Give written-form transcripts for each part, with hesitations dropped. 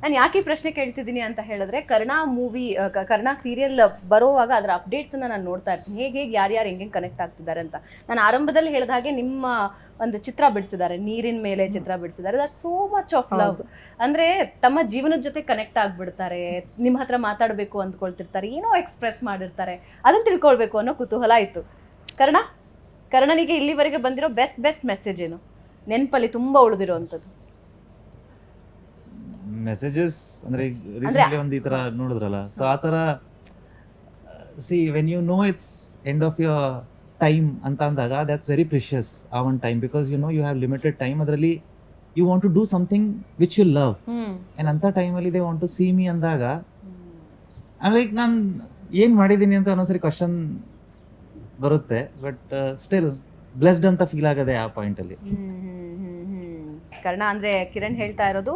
ನಾನು ಯಾಕೆ ಈ ಪ್ರಶ್ನೆ ಕೇಳ್ತಿದ್ದೀನಿ ಅಂತ ಹೇಳಿದ್ರೆ ಕರ್ಣ ಮೂವಿ ಕರ್ಣ ಸೀರಿಯಲ್ ಬರೋವಾಗ ಅದರ ಅಪ್ಡೇಟ್ಸನ್ನು ನಾನು ನೋಡ್ತಾ ಇರ್ತೀನಿ ಹೇಗೆ ಯಾರ್ಯಾರು ಹೆಂಗೆ ಕನೆಕ್ಟ್ ಆಗ್ತಿದ್ದಾರೆ ಅಂತ. ನಾನು ಆರಂಭದಲ್ಲಿ ಹೇಳಿದ ಹಾಗೆ ನಿಮ್ಮ ಒಂದು ಚಿತ್ರ ಬಿಡಿಸಿದ್ದಾರೆ, ನೀರಿನ ಮೇಲೆ ಚಿತ್ರ ಬಿಡಿಸಿದ್ದಾರೆ. That so much of love. ಅಂದರೆ ತಮ್ಮ ಜೀವನದ ಜೊತೆ ಕನೆಕ್ಟ್ ಆಗಿಬಿಡ್ತಾರೆ, ನಿಮ್ಮ ಹತ್ರ ಮಾತಾಡಬೇಕು ಅಂದ್ಕೊಳ್ತಿರ್ತಾರೆ, ಏನೋ ಎಕ್ಸ್ಪ್ರೆಸ್ ಮಾಡಿರ್ತಾರೆ, ಅದನ್ನು ತಿಳ್ಕೊಳ್ಬೇಕು ಅನ್ನೋ ಕುತೂಹಲ ಆಯಿತು. ಕರ್ಣನಿಗೆ ಇಲ್ಲಿವರೆಗೆ ಬಂದಿರೋ ಬೆಸ್ಟ್ ಮೆಸೇಜ್ ಏನು, ನೆನಪಲ್ಲಿ ತುಂಬ ಉಳಿದಿರೋವಂಥದ್ದು? ಮೆಸೇಜಸ್ ಅಂದ್ರೆ ರೀಸೆಂಟ್ಲಿ ಒಂದು ಈ ತರ ನೋಡಿದ್ರಲ್ಲ, ಸೊ ಆ ತರ see when you know it's end of your time ಅಂತ ಅಂದಾಗ ದಟ್ಸ್ ವೆರಿ ಪ್ರಿಷಿಯಸ್ ಆ ಒಂದು time, because you know you have limited time. ಅದರಲ್ಲಿ you want to do something which you love, and ಅಂಥ ಟೈಮಲ್ಲಿ they want to see me ಅಂದಾಗ like ನಾನು ಏನು ಮಾಡಿದ್ದೀನಿ ಅಂತ ಒಂದೊಂದ್ಸರಿ ಕ್ವಶನ್ ಬರುತ್ತೆ. ಬಟ್ ಸ್ಟಿಲ್ ಬ್ಲೆಸ್ಡ್ ಅಂತ ಫೀಲ್ ಆಗದೆ ಆ ಪಾಯಿಂಟಲ್ಲಿ. ಕರ್ಣ ಅಂದರೆ ಕಿರಣ್ ಹೇಳ್ತಾ ಇರೋದು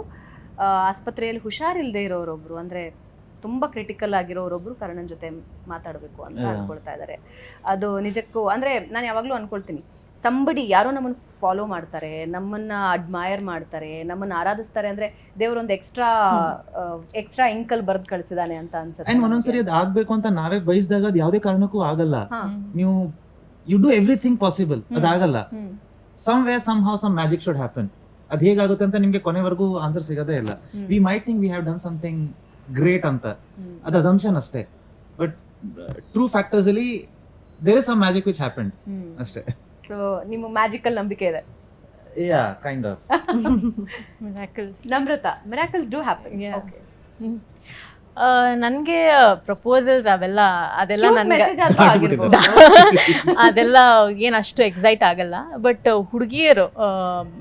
ಆಸ್ಪತ್ರೆಯಲ್ಲಿ ಹುಷಾರಿಲ್ಲದೆ ಇರೋರೊಬ್ರು, ಅಂದರೆ ತುಂಬ ಕ್ರಿಟಿಕಲ್ ಆಗಿರೋರೊಬ್ರು ಕರ್ಣನ್ ಜೊತೆ ಮಾತಾಡಬೇಕು ಅಂತ ಅನ್ಕೊಳ್ತಾ ಇದ್ದಾರೆ. ಅದು ನಿಜಕ್ಕೂ ಅಂದರೆ ನಾನು ಯಾವಾಗಲೂ ಅನ್ಕೊಳ್ತೀನಿ, ಸಂಬಡಿ ಯಾರೋ ನಮ್ಮನ್ನು ಫಾಲೋ ಮಾಡ್ತಾರೆ, ನಮ್ಮನ್ನು ಅಡ್ಮೈರ್ ಮಾಡ್ತಾರೆ, ನಮ್ಮನ್ನು ಆರಾಧಿಸ್ತಾರೆ ಅಂದರೆ ದೇವರೊಂದು ಎಕ್ಸ್ಟ್ರಾ ಇಂಕಲ್ ಬರೆದು ಕಳಿಸಿದಾನೆ ಅಂತ ಅನ್ಸುತ್ತೆ. ಆ್ಯಂಡ್ ಒಂದೊಂದ್ಸರಿ ಅದು ಆಗಬೇಕು ಅಂತ ನಾವೇ ಬಯಸಿದಾಗ ಅದು ಯಾವುದೇ ಕಾರಣಕ್ಕೂ ಆಗಲ್ಲ. ನೀವು ಯು ಡೂ ಎವ್ರಿಥಿಂಗ್ ಪಾಸಿಬಲ್, ಅದಾಗಲ್ಲ. Some way somehow some magic should happen. ಅದು ಹೇಗಾಗುತ್ತೆ ಅಂತ ನಿಮ್ಗೆ ಕೊನೆವರೆಗೂ ಆನ್ಸರ್ ಸಿಗೋದೇ ಇಲ್ಲ. We might think we have done something great ಅಂತ, ಅದು ಅಸಂಪ್ಷನ್ ಅಷ್ಟೇ. ಬಟ್ ಟ್ರೂ ಫ್ಯಾಕ್ಟರ್ಸ್ ಅಲ್ಲಿ there is some magic which happened ಅಷ್ಟೇ. ಸೊ ನಿಮ್ಮ ಮ್ಯಾಜಿಕಲ್ ನಂಬಿಕೆ ಇದೆ? Yeah, kind of. Namrata, miracles do happen. Okay, ನನಗೆ ಪ್ರಪೋಸಲ್ಸ್ ಅದೆಲ್ಲ ನನಗೆ ಅದೆಲ್ಲ ಏನು ಅಷ್ಟು ಎಕ್ಸೈಟ್ ಆಗಲ್ಲ. ಬಟ್ ಹುಡುಗಿಯರು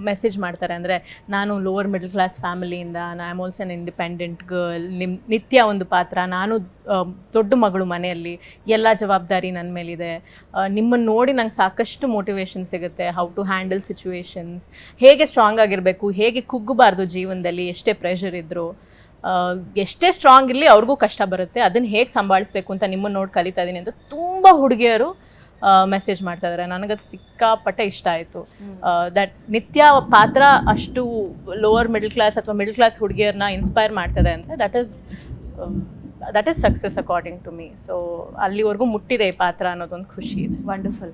ಮೆಸೇಜ್ ಮಾಡ್ತಾರೆ, ಅಂದರೆ ನಾನು ಲೋವರ್ ಮಿಡಲ್ ಕ್ಲಾಸ್ ಫ್ಯಾಮಿಲಿಯಿಂದ, I am also an independent girl, Nitya ಒಂದು ಪಾತ್ರ, ನಾನು ದೊಡ್ಡ ಮಗಳು ಮನೆಯಲ್ಲಿ, ಎಲ್ಲ ಜವಾಬ್ದಾರಿ ನನ್ನ ಮೇಲಿದೆ, ನಿಮ್ಮನ್ನು ನೋಡಿ ನಂಗೆ ಸಾಕಷ್ಟು ಮೋಟಿವೇಶನ್ ಸಿಗುತ್ತೆ, ಹೌ ಟು ಹ್ಯಾಂಡಲ್ ಸಿಚುವೇಶನ್ಸ್, ಹೇಗೆ ಸ್ಟ್ರಾಂಗ್ ಆಗಿರಬೇಕು, ಹೇಗೆ ಕುಗ್ಗಬಾರ್ದು ಜೀವನದಲ್ಲಿ, ಎಷ್ಟೇ ಪ್ರೆಷರ್ ಇದ್ದರೂ, ಎಷ್ಟೇ ಸ್ಟ್ರಾಂಗ್ ಇರಲಿ ಅವ್ರಿಗೂ ಕಷ್ಟ ಬರುತ್ತೆ, ಅದನ್ನು ಹೇಗೆ ಸಂಭಾಳಿಸ್ಬೇಕು ಅಂತ ನಿಮ್ಮನ್ನು ನೋಡಿ ಕಲಿತಾ ಇದ್ದೀನಿ ಅಂತ ತುಂಬ ಹುಡುಗಿಯರು ಮೆಸೇಜ್ ಮಾಡ್ತಾ ಇದ್ದಾರೆ. ನನಗದು ಸಿಕ್ಕಾಪಟ್ಟೆ ಇಷ್ಟ ಆಯಿತು. ದಟ್ ನಿತ್ಯ ಪಾತ್ರ ಅಷ್ಟು ಲೋವರ್ ಮಿಡಲ್ ಕ್ಲಾಸ್ ಅಥವಾ ಮಿಡಲ್ ಕ್ಲಾಸ್ ಹುಡುಗಿಯರನ್ನ ಇನ್ಸ್ಪೈರ್ ಮಾಡ್ತದೆ ಅಂದರೆ that is success according to me. So ಅಲ್ಲಿವರೆಗೂ ಮುಟ್ಟಿದೆ ಈ ಪಾತ್ರ ಅನ್ನೋದೊಂದು ಖುಷಿ ಇದೆ. ವಂಡರ್ಫುಲ್.